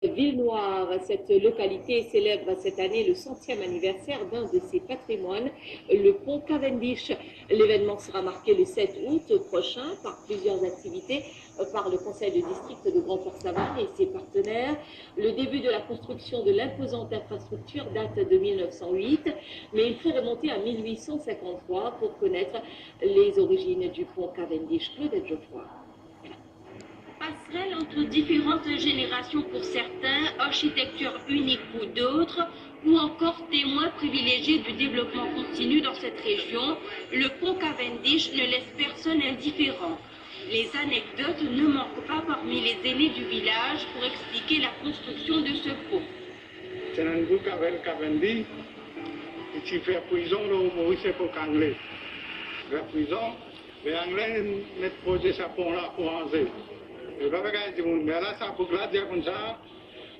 Villenoire, cette localité célèbre cette année le 100e anniversaire d'un de ses patrimoines, le pont Cavendish. L'événement sera marqué le 7 août prochain par plusieurs activités par le conseil de district de Grand-Port-Savane et ses partenaires. Le début de la construction de l'imposante infrastructure date de 1908, mais il faut remonter à 1853 pour connaître les origines du pont Cavendish. Claudette Geoffroy. Passerelle entre différentes générations pour certains, architecture unique pour d'autres, ou encore témoin privilégié du développement continu dans cette région, le pont Cavendish ne laisse personne indifférent. Les anecdotes ne manquent pas parmi les aînés du village pour expliquer la construction de ce pont. C'est un pont Cavendish qui fait prison au Maurice pour anglais. La prison, les Anglais mettent posé ce pont-là pour Angers. Mais là, ça pour dire comme ça,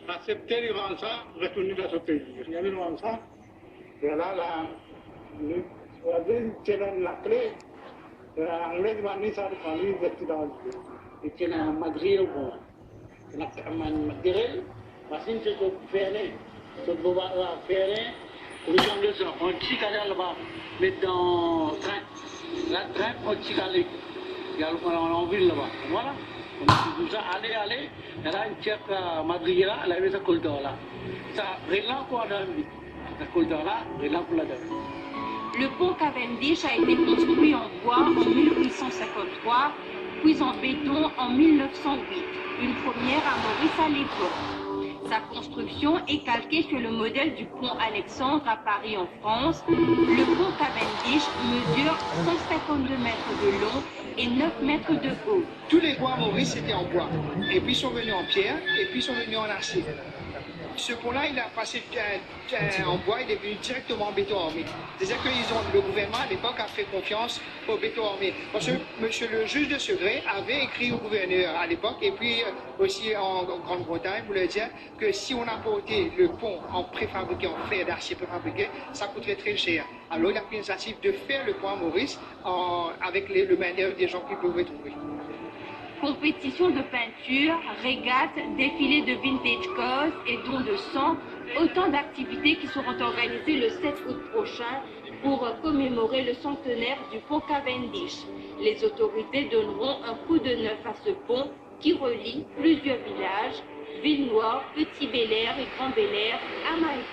accepter les rendre ça, retourner dans ce pays. Il y a le ça, et là, c'est la clé. L'anglais va venir ça de famille d'accident. Et c'est un madrier au bon. C'est un madrier, machine c'est pour faire, c'est pour faire, pour les Anglais, on tire là-bas, mais dans le train. Le train, on tire aller. Il y a en ville là-bas. Voilà. On nous a allé, et là, une tire madrier là, elle avait sa couleur là. Ça, rien quoi dans la couleur là, rien pour la donne. Le pont Cavendish a été construit en bois en 1853, puis en béton en 1908, une première à Maurice à l'époque. Sa construction est calquée sur le modèle du pont Alexandre à Paris en France. Le pont Cavendish mesure 152 mètres de long et 9 mètres de haut. Tous les ponts à Maurice étaient en bois, et puis sont venus en pierre, et puis sont venus en acier. Ce pont-là, il a passé en bois, il est venu directement en béton armé. C'est-à-dire que le gouvernement à l'époque a fait confiance au béton armé. Parce que monsieur le juge de Segré avait écrit au gouverneur à l'époque, et puis aussi en Grande-Bretagne, pour leur dire que si on apportait le pont en préfabriqué, en fer d'acier préfabriqué, ça coûterait très cher. Alors il a pris l'initiative de faire le pont à Maurice avec le main-d'œuvre des gens qui pouvaient trouver. Compétition de peinture, régates, défilés de vintage cars et dons de sang, autant d'activités qui seront organisées le 7 août prochain pour commémorer le centenaire du pont Cavendish. Les autorités donneront un coup de neuf à ce pont qui relie plusieurs villages, Villenoire, Petit-Bel-Air et Grand-Bel-Air à Maïs.